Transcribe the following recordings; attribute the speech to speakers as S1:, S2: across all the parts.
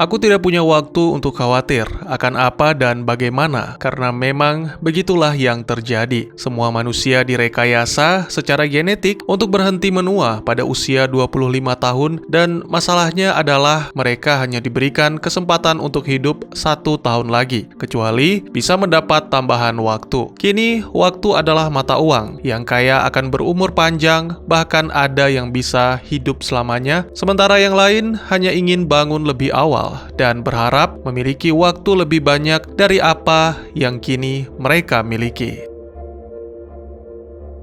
S1: Aku tidak punya waktu untuk khawatir akan apa dan bagaimana, karena memang begitulah yang terjadi. Semua manusia direkayasa secara genetik untuk berhenti menua pada usia 25 tahun, dan masalahnya adalah mereka hanya diberikan kesempatan untuk hidup 1 tahun lagi, kecuali bisa mendapat tambahan waktu. Kini, waktu adalah mata uang. Yang kaya akan berumur panjang, bahkan ada yang bisa hidup selamanya, sementara yang lain hanya ingin bangun lebih awal dan berharap memiliki waktu lebih banyak dari apa yang kini mereka miliki.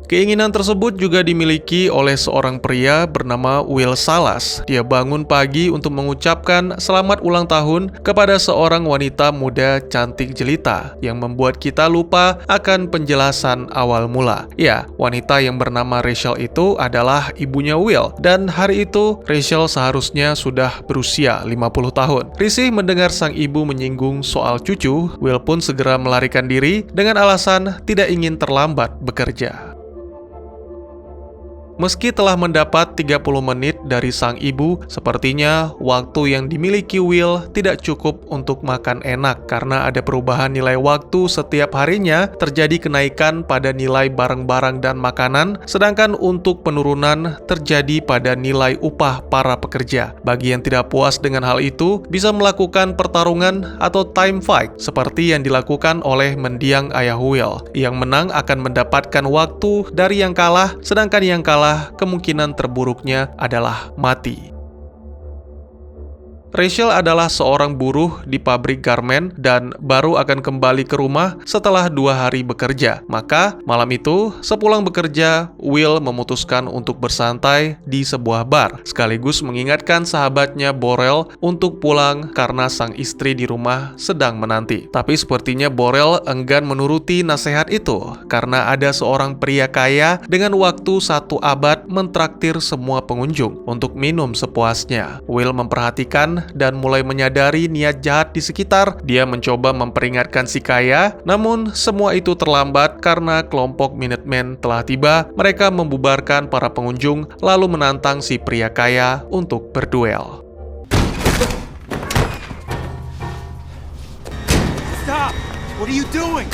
S1: Keinginan tersebut juga dimiliki oleh seorang pria bernama Will Salas. Dia bangun pagi untuk mengucapkan selamat ulang tahun kepada seorang wanita muda cantik jelita yang membuat kita lupa akan penjelasan awal mula. Ya, wanita yang bernama Rachel itu adalah ibunya Will, dan hari itu Rachel seharusnya sudah berusia 50 tahun. Risih mendengar sang ibu menyinggung soal cucu, Will pun segera melarikan diri dengan alasan tidak ingin terlambat bekerja. Meski telah mendapat 30 menit dari sang ibu, sepertinya waktu yang dimiliki Will tidak cukup untuk makan enak karena ada perubahan nilai waktu setiap harinya, terjadi kenaikan pada nilai barang-barang dan makanan, sedangkan untuk penurunan terjadi pada nilai upah para pekerja. Bagi yang tidak puas dengan hal itu, bisa melakukan pertarungan atau time fight seperti yang dilakukan oleh mendiang ayah Will. Yang menang akan mendapatkan waktu dari yang kalah, sedangkan yang kalah kemungkinan terburuknya adalah mati. Rachel adalah seorang buruh di pabrik garmen dan baru akan kembali ke rumah setelah 2 hari bekerja. Maka malam itu, sepulang bekerja, Will memutuskan untuk bersantai di sebuah bar, sekaligus mengingatkan sahabatnya Borel untuk pulang karena sang istri di rumah sedang menanti. Tapi sepertinya Borel enggan menuruti nasihat itu, karena ada seorang pria kaya dengan waktu 1 abad mentraktir semua pengunjung untuk minum sepuasnya. Will memperhatikan dan mulai menyadari niat jahat di sekitar. Dia mencoba memperingatkan si kaya, namun semua itu terlambat karena kelompok Minutemen telah tiba. Mereka membubarkan para pengunjung lalu menantang si pria kaya untuk berduel.
S2: Stop! What are you doing?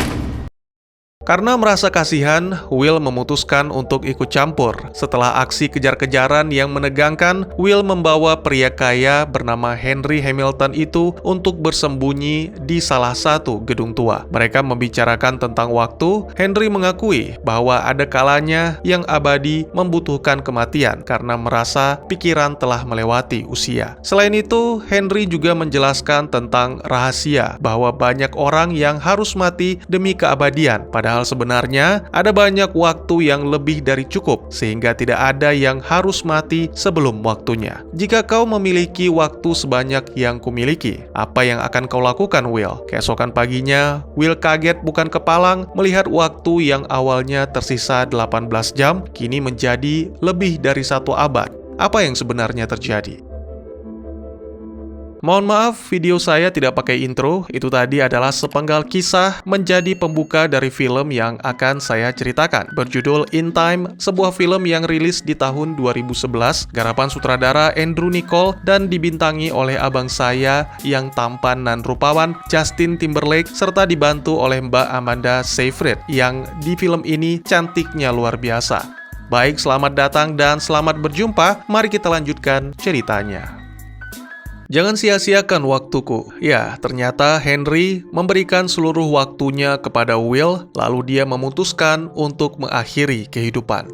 S1: Karena merasa kasihan, Will memutuskan untuk ikut campur. Setelah aksi kejar-kejaran yang menegangkan, Will membawa pria kaya bernama Henry Hamilton itu untuk bersembunyi di salah satu gedung tua. Mereka membicarakan tentang waktu. Henry mengakui bahwa ada kalanya yang abadi membutuhkan kematian karena merasa pikiran telah melewati usia. Selain itu, Henry juga menjelaskan tentang rahasia bahwa banyak orang yang harus mati demi keabadian, padahal sebenarnya ada banyak waktu yang lebih dari cukup, sehingga tidak ada yang harus mati sebelum waktunya. Jika kau memiliki waktu sebanyak yang kumiliki, apa yang akan kau lakukan, Will? Keesokan paginya, Will kaget bukan kepalang melihat waktu yang awalnya tersisa 18 jam, kini menjadi lebih dari 1 abad. Apa yang sebenarnya terjadi? Mohon maaf, video saya tidak pakai intro. Itu tadi adalah sepenggal kisah menjadi pembuka dari film yang akan saya ceritakan. Berjudul In Time, sebuah film yang rilis di tahun 2011, garapan sutradara Andrew Niccol dan dibintangi oleh abang saya yang tampan dan rupawan, Justin Timberlake, serta dibantu oleh Mbak Amanda Seyfried yang di film ini cantiknya luar biasa. Baik, selamat datang dan selamat berjumpa. Mari kita lanjutkan ceritanya. Jangan sia-siakan waktuku. Ya, ternyata Henry memberikan seluruh waktunya kepada Will, lalu dia memutuskan untuk mengakhiri kehidupan.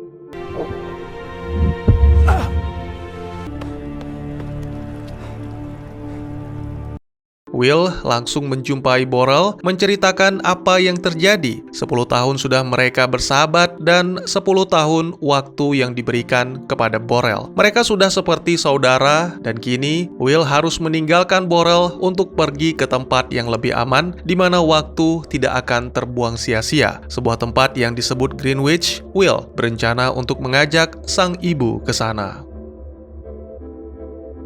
S1: Will langsung menjumpai Borel, menceritakan apa yang terjadi. 10 tahun sudah mereka bersahabat dan 10 tahun waktu yang diberikan kepada Borel. Mereka sudah seperti saudara dan kini Will harus meninggalkan Borel untuk pergi ke tempat yang lebih aman di mana waktu tidak akan terbuang sia-sia. Sebuah tempat yang disebut Greenwich. Will berencana untuk mengajak sang ibu ke sana.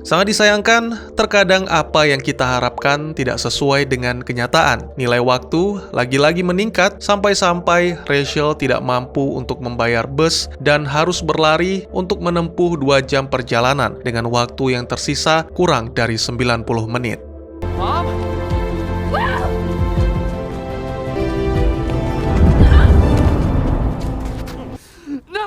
S1: Sangat disayangkan, terkadang apa yang kita harapkan tidak sesuai dengan kenyataan. Nilai waktu lagi-lagi meningkat sampai-sampai Rachel tidak mampu untuk membayar bus dan harus berlari untuk menempuh 2 jam perjalanan dengan waktu yang tersisa kurang dari 90 menit.
S2: Mom? No!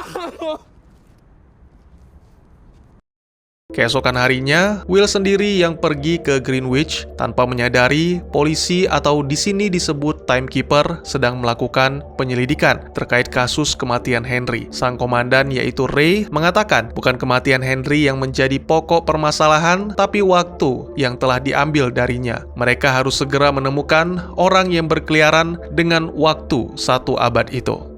S1: Keesokan harinya, Will sendiri yang pergi ke Greenwich tanpa menyadari polisi atau di sini disebut timekeeper sedang melakukan penyelidikan terkait kasus kematian Henry. Sang komandan yaitu Ray mengatakan bukan kematian Henry yang menjadi pokok permasalahan, tapi waktu yang telah diambil darinya. Mereka harus segera menemukan orang yang berkeliaran dengan waktu 1 abad itu.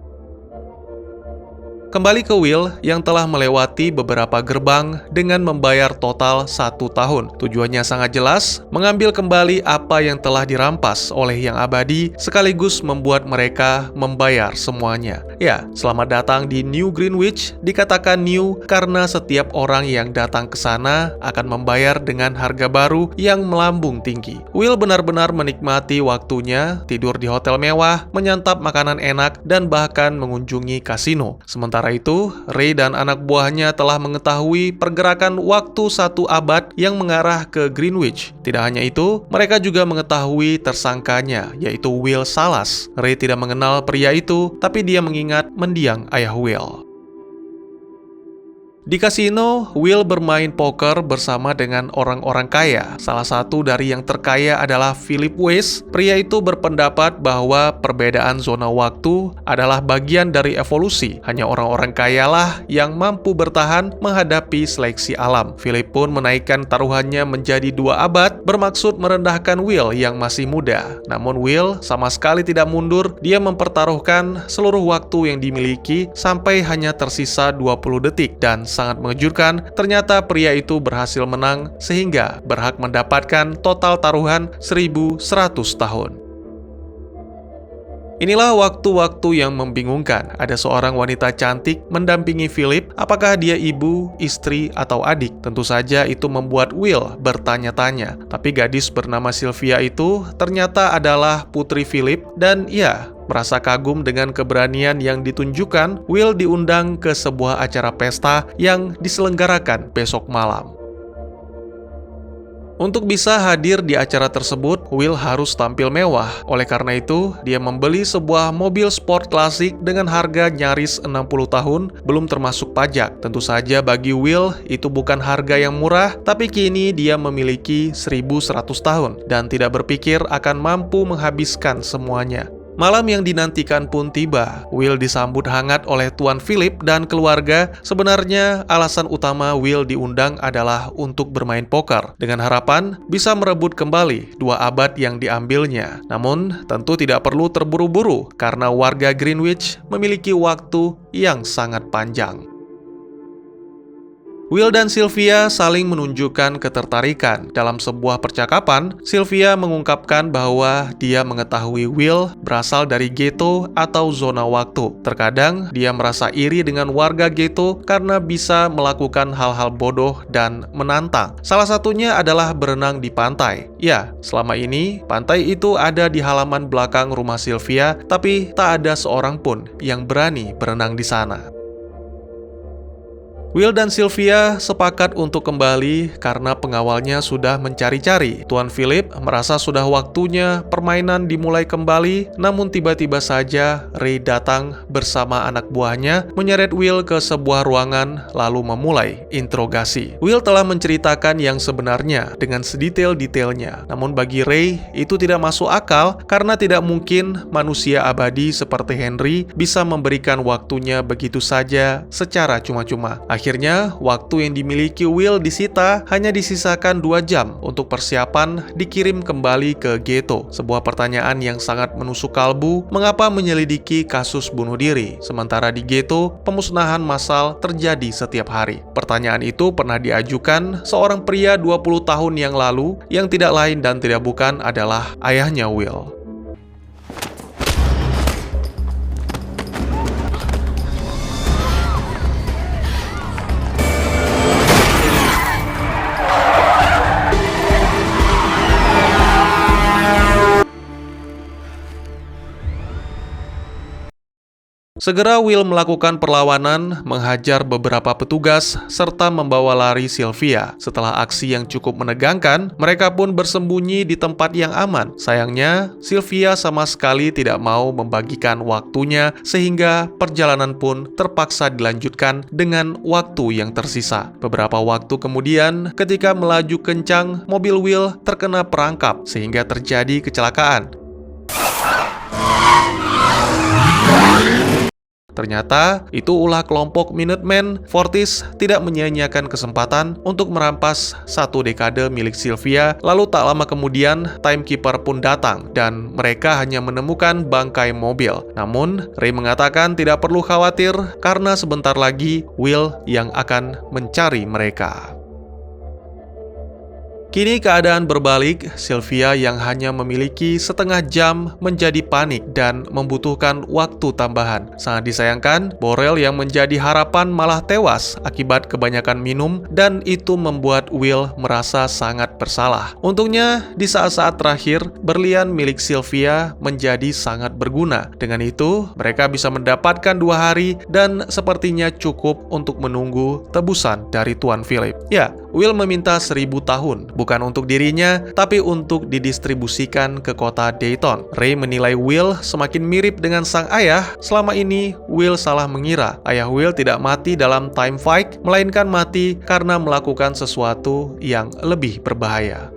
S1: Kembali ke Will yang telah melewati beberapa gerbang dengan membayar total 1 tahun. Tujuannya sangat jelas, mengambil kembali apa yang telah dirampas oleh yang abadi sekaligus membuat mereka membayar semuanya. Ya, selamat datang di New Greenwich. Dikatakan new karena setiap orang yang datang ke sana akan membayar dengan harga baru yang melambung tinggi. Will benar-benar menikmati waktunya, tidur di hotel mewah, menyantap makanan enak, dan bahkan mengunjungi kasino. Sementara itu, Ray dan anak buahnya telah mengetahui pergerakan waktu 1 abad yang mengarah ke Greenwich. Tidak hanya itu, mereka juga mengetahui tersangkanya, yaitu Will Salas. Ray tidak mengenal pria itu, tapi dia mengingat mendiang ayah Will. Di kasino, Will bermain poker bersama dengan orang-orang kaya. Salah satu dari yang terkaya adalah Philip Weiss. Pria itu berpendapat bahwa perbedaan zona waktu adalah bagian dari evolusi. Hanya orang-orang kayalah yang mampu bertahan menghadapi seleksi alam. Philip pun menaikkan taruhannya menjadi 2 abad, bermaksud merendahkan Will yang masih muda. Namun Will sama sekali tidak mundur. Dia mempertaruhkan seluruh waktu yang dimiliki sampai hanya tersisa 20 detik dan sangat mengejutkan, ternyata pria itu berhasil menang sehingga berhak mendapatkan total taruhan 1.100 tahun. Inilah waktu-waktu yang membingungkan. Ada seorang wanita cantik mendampingi Philip, apakah dia ibu, istri, atau adik? Tentu saja itu membuat Will bertanya-tanya. Tapi gadis bernama Sylvia itu ternyata adalah putri Philip dan ya, merasa kagum dengan keberanian yang ditunjukkan, Will diundang ke sebuah acara pesta yang diselenggarakan besok malam. Untuk bisa hadir di acara tersebut, Will harus tampil mewah. Oleh karena itu, dia membeli sebuah mobil sport klasik dengan harga nyaris 60 tahun, belum termasuk pajak. Tentu saja bagi Will, itu bukan harga yang murah, tapi kini dia memiliki 1.100 tahun dan tidak berpikir akan mampu menghabiskan semuanya. Malam yang dinantikan pun tiba. Will disambut hangat oleh Tuan Philip dan keluarga. Sebenarnya, alasan utama Will diundang adalah untuk bermain poker, dengan harapan bisa merebut kembali 2 abad yang diambilnya. Namun, tentu tidak perlu terburu-buru, karena warga Greenwich memiliki waktu yang sangat panjang. Will dan Sylvia saling menunjukkan ketertarikan. Dalam sebuah percakapan, Sylvia mengungkapkan bahwa dia mengetahui Will berasal dari ghetto atau zona waktu. Terkadang, dia merasa iri dengan warga ghetto karena bisa melakukan hal-hal bodoh dan menantang. Salah satunya adalah berenang di pantai. Ya, selama ini, pantai itu ada di halaman belakang rumah Sylvia, tapi tak ada seorang pun yang berani berenang di sana. Will dan Sylvia sepakat untuk kembali karena pengawalnya sudah mencari-cari. Tuan Philip merasa sudah waktunya permainan dimulai kembali, namun tiba-tiba saja Ray datang bersama anak buahnya, menyeret Will ke sebuah ruangan lalu memulai interogasi. Will telah menceritakan yang sebenarnya dengan sedetail-detailnya, namun bagi Ray itu tidak masuk akal karena tidak mungkin manusia abadi seperti Henry bisa memberikan waktunya begitu saja secara cuma-cuma. Akhirnya, waktu yang dimiliki Will disita, hanya disisakan 2 jam untuk persiapan dikirim kembali ke ghetto. Sebuah pertanyaan yang sangat menusuk kalbu, mengapa menyelidiki kasus bunuh diri, sementara di ghetto, pemusnahan massal terjadi setiap hari. Pertanyaan itu pernah diajukan seorang pria 20 tahun yang lalu, yang tidak lain dan tidak bukan adalah ayahnya Will. Segera Will melakukan perlawanan, menghajar beberapa petugas, serta membawa lari Sylvia. Setelah aksi yang cukup menegangkan, mereka pun bersembunyi di tempat yang aman. Sayangnya, Sylvia sama sekali tidak mau membagikan waktunya, sehingga perjalanan pun terpaksa dilanjutkan dengan waktu yang tersisa. Beberapa waktu kemudian, ketika melaju kencang, mobil Will terkena perangkap, sehingga terjadi kecelakaan. Ternyata, itu ulah kelompok Minutemen. Fortis tidak menyia-nyiakan kesempatan untuk merampas satu dekade milik Sylvia. Lalu tak lama kemudian, Timekeeper pun datang dan mereka hanya menemukan bangkai mobil. Namun, Ray mengatakan tidak perlu khawatir karena sebentar lagi Will yang akan mencari mereka. Kini keadaan berbalik, Sylvia yang hanya memiliki setengah jam menjadi panik dan membutuhkan waktu tambahan. Sangat disayangkan, Borel yang menjadi harapan malah tewas akibat kebanyakan minum dan itu membuat Will merasa sangat bersalah. Untungnya, di saat-saat terakhir, berlian milik Sylvia menjadi sangat berguna. Dengan itu, mereka bisa mendapatkan 2 hari dan sepertinya cukup untuk menunggu tebusan dari Tuan Philip. Ya, Will meminta 1000 tahun. Bukan untuk dirinya, tapi untuk didistribusikan ke kota Dayton. Ray menilai Will semakin mirip dengan sang ayah. Selama ini, Will salah mengira ayah Will tidak mati dalam time fight, melainkan mati karena melakukan sesuatu yang lebih berbahaya.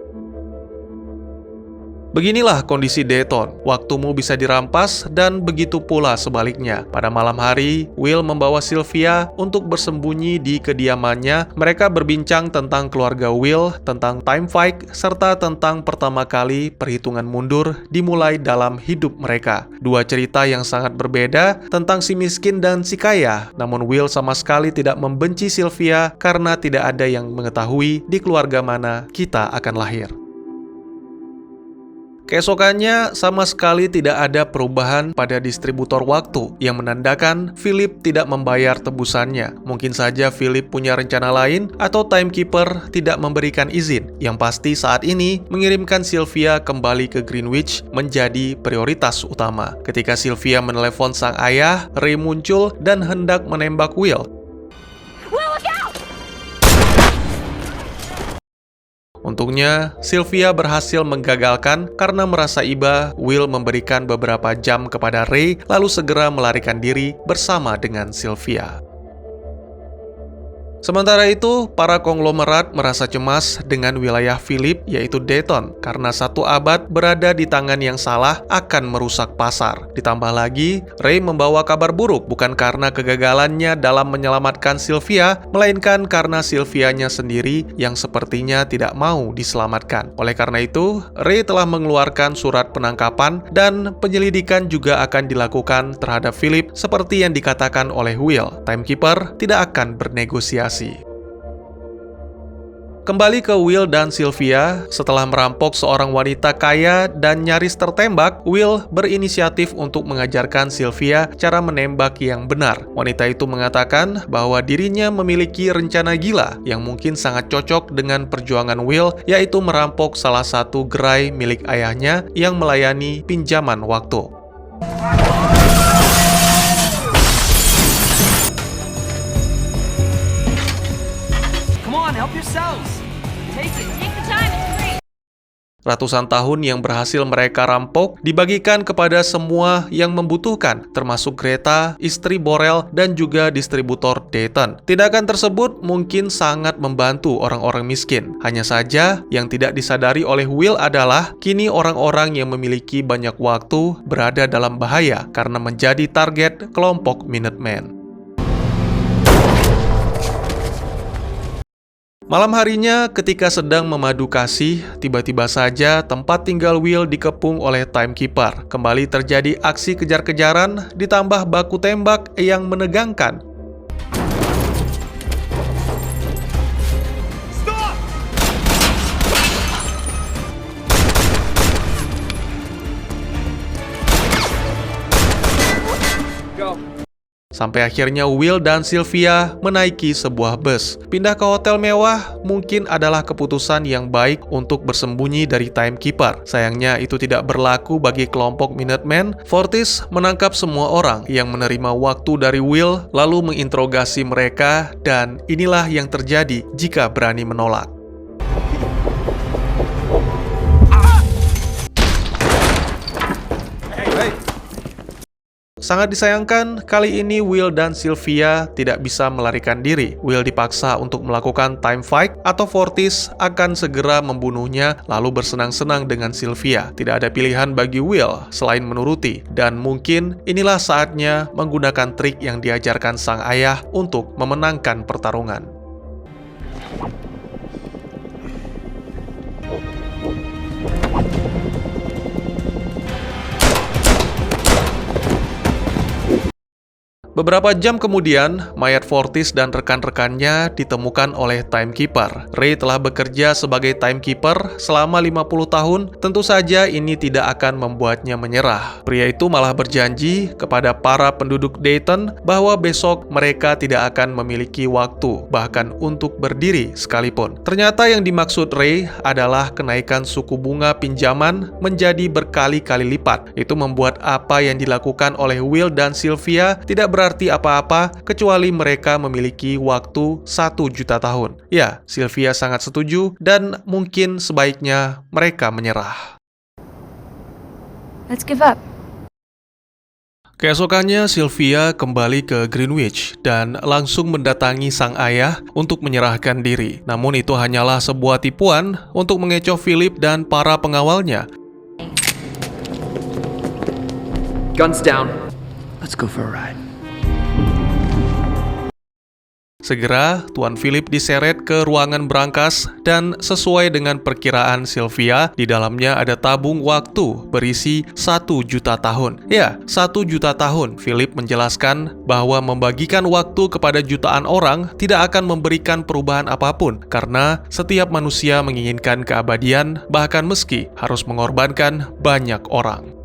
S1: Beginilah kondisi Dayton, waktumu bisa dirampas dan begitu pula sebaliknya. Pada malam hari, Will membawa Sylvia untuk bersembunyi di kediamannya. Mereka berbincang tentang keluarga Will, tentang time fight, serta tentang pertama kali perhitungan mundur dimulai dalam hidup mereka. 2 cerita yang sangat berbeda tentang si miskin dan si kaya. Namun Will sama sekali tidak membenci Sylvia karena tidak ada yang mengetahui di keluarga mana kita akan lahir. Keesokannya, sama sekali tidak ada perubahan pada distributor waktu yang menandakan Philip tidak membayar tebusannya. Mungkin saja Philip punya rencana lain atau Timekeeper tidak memberikan izin. Yang pasti saat ini, mengirimkan Sylvia kembali ke Greenwich menjadi prioritas utama. Ketika Sylvia menelepon sang ayah, Ray muncul dan hendak menembak Will. Untungnya, Sylvia berhasil menggagalkan karena merasa iba. Will memberikan beberapa jam kepada Ray, lalu segera melarikan diri bersama dengan Sylvia. Sementara itu, para konglomerat merasa cemas dengan wilayah Philip, yaitu Dayton, karena 1 abad berada di tangan yang salah akan merusak pasar. Ditambah lagi, Ray membawa kabar buruk bukan karena kegagalannya dalam menyelamatkan Sylvia, melainkan karena Sylvianya sendiri yang sepertinya tidak mau diselamatkan. Oleh karena itu, Ray telah mengeluarkan surat penangkapan dan penyelidikan juga akan dilakukan terhadap Philip seperti yang dikatakan oleh Will. Timekeeper tidak akan bernegosiasi. Kembali ke Will dan Sylvia, setelah merampok seorang wanita kaya dan nyaris tertembak, Will berinisiatif untuk mengajarkan Sylvia cara menembak yang benar. Wanita itu mengatakan bahwa dirinya memiliki rencana gila yang mungkin sangat cocok dengan perjuangan Will, yaitu merampok salah satu gerai milik ayahnya yang melayani pinjaman waktu.
S2: Help yourselves. Take it.
S3: Take the time, it's free.
S1: Ratusan tahun yang berhasil mereka rampok dibagikan kepada semua yang membutuhkan, termasuk Greta, istri Borel, dan juga distributor Dayton. Tindakan tersebut mungkin sangat membantu orang-orang miskin. Hanya saja, yang tidak disadari oleh Will adalah kini orang-orang yang memiliki banyak waktu berada dalam bahaya karena menjadi target kelompok Minutemen. Malam harinya, ketika sedang memadu kasih, tiba-tiba saja tempat tinggal Will dikepung oleh Timekeeper. Kembali terjadi aksi kejar-kejaran, ditambah baku tembak yang menegangkan.
S2: Stop! Go.
S1: sampai akhirnya Will dan Sylvia menaiki sebuah bus. Pindah ke hotel mewah mungkin adalah keputusan yang baik untuk bersembunyi dari timekeeper. Sayangnya itu tidak berlaku bagi kelompok Minutemen. Fortis menangkap semua orang yang menerima waktu dari Will, lalu menginterogasi mereka, dan inilah yang terjadi jika berani menolak. Sangat disayangkan, kali ini Will dan Sylvia tidak bisa melarikan diri. Will dipaksa untuk melakukan time fight atau Fortis akan segera membunuhnya lalu bersenang-senang dengan Sylvia. Tidak ada pilihan bagi Will selain menuruti, dan mungkin inilah saatnya menggunakan trik yang diajarkan sang ayah untuk memenangkan pertarungan. Beberapa jam kemudian, mayat Fortis dan rekan-rekannya ditemukan oleh timekeeper. Ray telah bekerja sebagai timekeeper selama 50 tahun, tentu saja ini tidak akan membuatnya menyerah. Pria itu malah berjanji kepada para penduduk Dayton bahwa besok mereka tidak akan memiliki waktu, bahkan untuk berdiri sekalipun. Ternyata yang dimaksud Ray adalah kenaikan suku bunga pinjaman menjadi berkali-kali lipat. Itu membuat apa yang dilakukan oleh Will dan Sylvia tidak berarti apa-apa kecuali mereka memiliki waktu 1 juta tahun. Ya, Sylvia sangat setuju dan mungkin sebaiknya mereka menyerah.
S2: Let's give up.
S1: Keesokannya, Sylvia kembali ke Greenwich dan langsung mendatangi sang ayah untuk menyerahkan diri. Namun itu hanyalah sebuah tipuan untuk mengecoh Philip dan para pengawalnya.
S3: Guns down. Let's go for a ride.
S1: Segera, Tuan Philip diseret ke ruangan berangkas dan sesuai dengan perkiraan Sylvia, di dalamnya ada tabung waktu berisi 1 juta tahun. Ya, 1 juta tahun. Philip menjelaskan bahwa membagikan waktu kepada jutaan orang tidak akan memberikan perubahan apapun, karena setiap manusia menginginkan keabadian, bahkan meski harus mengorbankan banyak orang.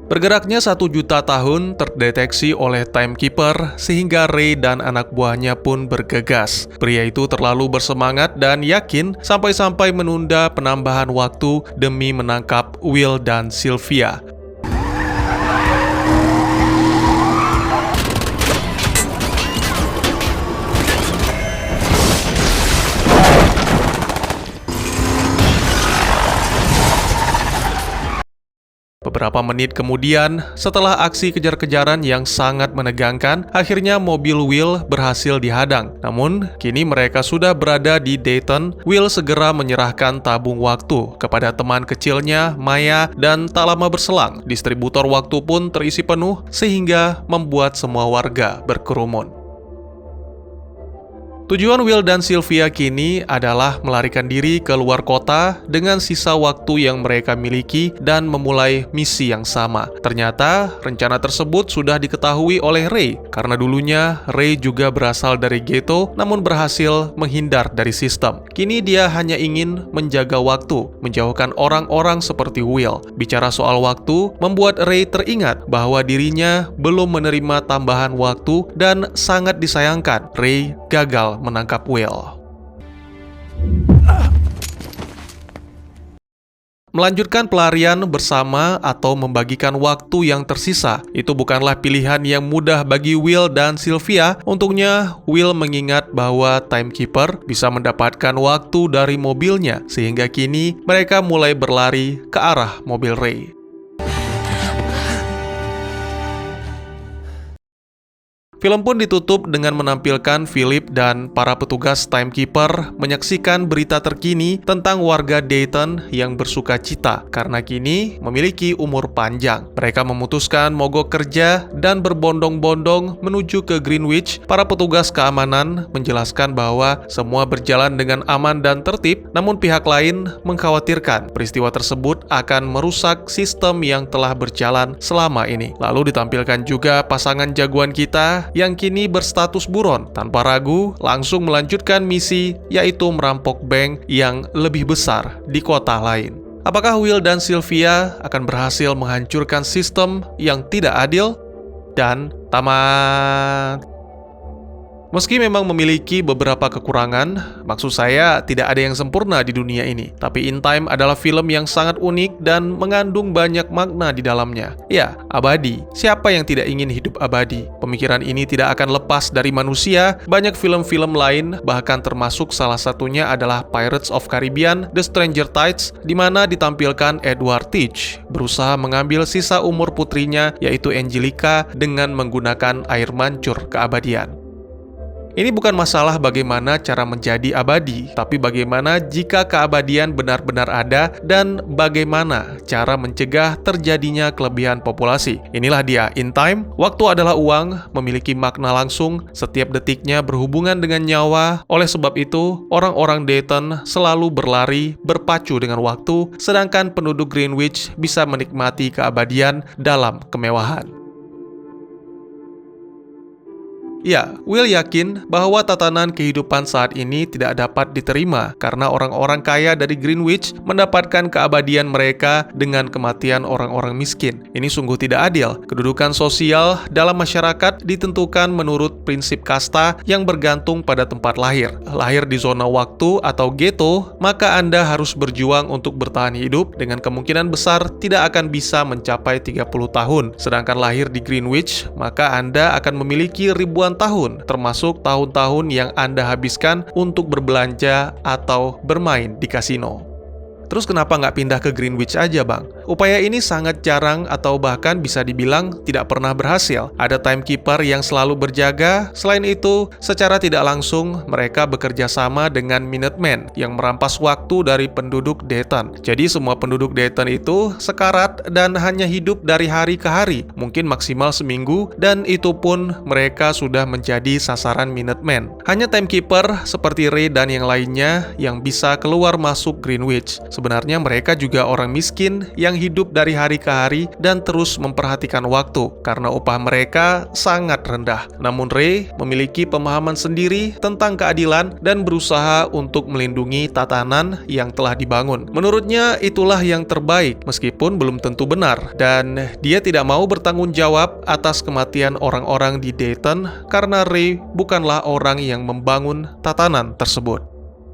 S1: Bergeraknya 1 juta tahun terdeteksi oleh timekeeper sehingga Ray dan anak buahnya pun bergegas. Pria itu terlalu bersemangat dan yakin sampai-sampai menunda penambahan waktu demi menangkap Will dan Sylvia. Beberapa menit kemudian, setelah aksi kejar-kejaran yang sangat menegangkan, akhirnya mobil Will berhasil dihadang. Namun, kini mereka sudah berada di Dayton. Will segera menyerahkan tabung waktu kepada teman kecilnya, Maya, dan tak lama berselang, distributor waktu pun terisi penuh sehingga membuat semua warga berkerumun. Tujuan Will dan Sylvia kini adalah melarikan diri ke luar kota dengan sisa waktu yang mereka miliki dan memulai misi yang sama. Ternyata, rencana tersebut sudah diketahui oleh Ray, karena dulunya Ray juga berasal dari ghetto namun berhasil menghindar dari sistem. Kini dia hanya ingin menjaga waktu, menjauhkan orang-orang seperti Will. Bicara soal waktu, membuat Ray teringat bahwa dirinya belum menerima tambahan waktu dan sangat disayangkan Ray gagal menangkap Will. Melanjutkan pelarian bersama atau membagikan waktu yang tersisa, itu bukanlah pilihan yang mudah bagi Will dan Sylvia. Untungnya, Will mengingat bahwa timekeeper bisa mendapatkan waktu dari mobilnya, sehingga kini mereka mulai berlari ke arah mobil Ray. Film pun ditutup dengan menampilkan Philip dan para petugas timekeeper menyaksikan berita terkini tentang warga Dayton yang bersuka cita karena kini memiliki umur panjang. Mereka memutuskan mogok kerja dan berbondong-bondong menuju ke Greenwich. Para petugas keamanan menjelaskan bahwa semua berjalan dengan aman dan tertib, namun pihak lain mengkhawatirkan peristiwa tersebut akan merusak sistem yang telah berjalan selama ini. Lalu ditampilkan juga pasangan jagoan kita yang kini berstatus buron, tanpa ragu langsung melanjutkan misi, yaitu merampok bank yang lebih besar di kota lain. Apakah Will dan Sylvia akan berhasil menghancurkan sistem yang tidak adil? Dan tamat. Meski memang memiliki beberapa kekurangan, maksud saya tidak ada yang sempurna di dunia ini. Tapi In Time adalah film yang sangat unik dan mengandung banyak makna di dalamnya. Ya, abadi. Siapa yang tidak ingin hidup abadi? Pemikiran ini tidak akan lepas dari manusia. Banyak film-film lain, bahkan termasuk salah satunya adalah Pirates of Caribbean, The Stranger Tides, di mana ditampilkan Edward Teach berusaha mengambil sisa umur putrinya, yaitu Angelica, dengan menggunakan air mancur keabadian. Ini bukan masalah bagaimana cara menjadi abadi, tapi bagaimana jika keabadian benar-benar ada dan bagaimana cara mencegah terjadinya kelebihan populasi. Inilah dia, In Time. Waktu adalah uang, memiliki makna langsung, setiap detiknya berhubungan dengan nyawa. Oleh sebab itu, orang-orang Dayton selalu berlari, berpacu dengan waktu, sedangkan penduduk Greenwich bisa menikmati keabadian dalam kemewahan. Ya, Will yakin bahwa tatanan kehidupan saat ini tidak dapat diterima karena orang-orang kaya dari Greenwich mendapatkan keabadian mereka dengan kematian orang-orang miskin. Ini sungguh tidak adil. Kedudukan sosial dalam masyarakat ditentukan menurut prinsip kasta yang bergantung pada tempat lahir. Lahir di zona waktu atau ghetto, maka Anda harus berjuang untuk bertahan hidup dengan kemungkinan besar tidak akan bisa mencapai 30 tahun. Sedangkan lahir di Greenwich, maka Anda akan memiliki ribuan tahun, termasuk tahun-tahun yang Anda habiskan untuk berbelanja atau bermain di kasino. Terus kenapa nggak pindah ke Greenwich aja, Bang? Upaya ini sangat jarang atau bahkan bisa dibilang tidak pernah berhasil. Ada timekeeper yang selalu berjaga. Selain itu, secara tidak langsung, mereka bekerja sama dengan Minutemen yang merampas waktu dari penduduk Dayton. Jadi semua penduduk Dayton itu sekarat dan hanya hidup dari hari ke hari, mungkin maksimal seminggu, dan itu pun mereka sudah menjadi sasaran Minutemen. Hanya timekeeper seperti Ray dan yang lainnya yang bisa keluar masuk Greenwich. Sebenarnya mereka juga orang miskin yang hidup dari hari ke hari dan terus memperhatikan waktu karena upah mereka sangat rendah. Namun Ray memiliki pemahaman sendiri tentang keadilan dan berusaha untuk melindungi tatanan yang telah dibangun. Menurutnya itulah yang terbaik meskipun belum tentu benar, dan dia tidak mau bertanggung jawab atas kematian orang-orang di Dayton karena Ray bukanlah orang yang membangun tatanan tersebut.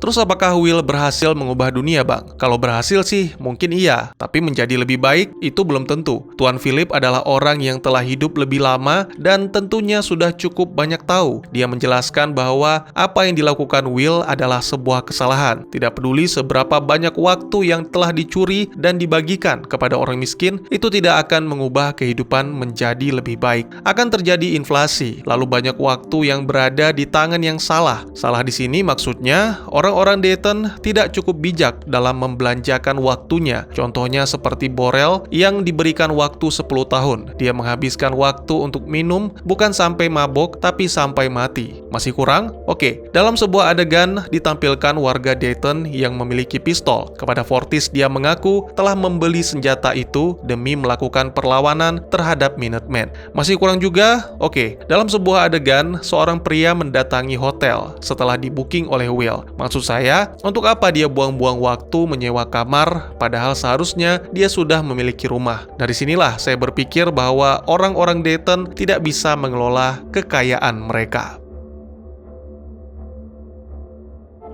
S1: Terus apakah Will berhasil mengubah dunia, Bang? Kalau berhasil sih, mungkin iya. Tapi menjadi lebih baik, itu belum tentu. Tuan Philip adalah orang yang telah hidup lebih lama dan tentunya sudah cukup banyak tahu. Dia menjelaskan bahwa apa yang dilakukan Will adalah sebuah kesalahan. Tidak peduli seberapa banyak waktu yang telah dicuri dan dibagikan kepada orang miskin, itu tidak akan mengubah kehidupan menjadi lebih baik. Akan terjadi inflasi, lalu banyak waktu yang berada di tangan yang salah. Salah di sini maksudnya, orang-orang Dayton tidak cukup bijak dalam membelanjakan waktunya. Contohnya seperti Borel yang diberikan waktu 10 tahun. Dia menghabiskan waktu untuk minum bukan sampai mabok tapi sampai mati. Masih kurang? Oke, dalam sebuah adegan ditampilkan warga Dayton yang memiliki pistol. Kepada Fortis dia mengaku telah membeli senjata itu demi melakukan perlawanan terhadap Minutemen. Masih kurang juga? Oke, dalam sebuah adegan seorang pria mendatangi hotel setelah di-booking oleh Will. Maksud saya, untuk apa dia buang-buang waktu menyewa kamar, padahal seharusnya dia sudah memiliki rumah. Dari sinilah saya berpikir bahwa orang-orang Dayton tidak bisa mengelola kekayaan mereka.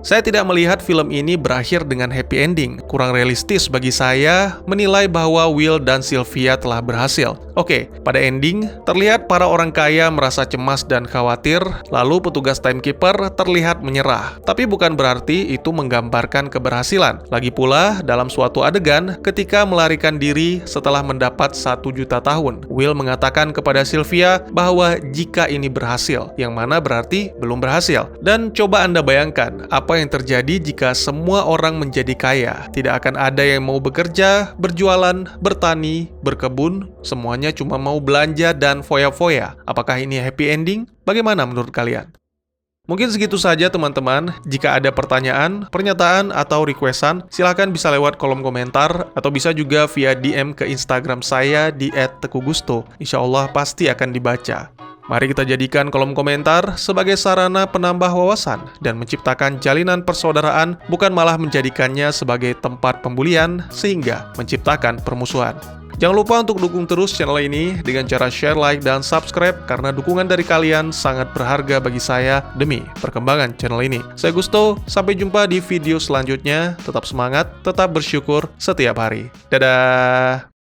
S1: Saya tidak melihat film ini berakhir dengan happy ending. Kurang realistis bagi saya menilai bahwa Will dan Sylvia telah berhasil. Oke, pada ending, terlihat para orang kaya merasa cemas dan khawatir, lalu petugas timekeeper terlihat menyerah. Tapi bukan berarti itu menggambarkan keberhasilan. Lagi pula, dalam suatu adegan, ketika melarikan diri setelah mendapat 1 juta tahun, Will mengatakan kepada Sylvia bahwa jika ini berhasil, yang mana berarti belum berhasil. Dan coba Anda bayangkan, apa yang terjadi jika semua orang menjadi kaya? Tidak akan ada yang mau bekerja, berjualan, bertani, berkebun, semuanya cuma mau belanja dan foya-foya. Apakah ini happy ending? Bagaimana menurut kalian? Mungkin segitu saja teman-teman. Jika ada pertanyaan, pernyataan, atau requestan, silahkan bisa lewat kolom komentar atau bisa juga via DM ke Instagram saya di @tekugusto. Insya Allah pasti akan dibaca. Mari kita jadikan kolom komentar sebagai sarana penambah wawasan dan menciptakan jalinan persaudaraan, bukan malah menjadikannya sebagai tempat pembulian sehingga menciptakan permusuhan. Jangan lupa untuk dukung terus channel ini dengan cara share, like, dan subscribe karena dukungan dari kalian sangat berharga bagi saya demi perkembangan channel ini. Saya Gusto, sampai jumpa di video selanjutnya. Tetap semangat, tetap bersyukur setiap hari. Dadah!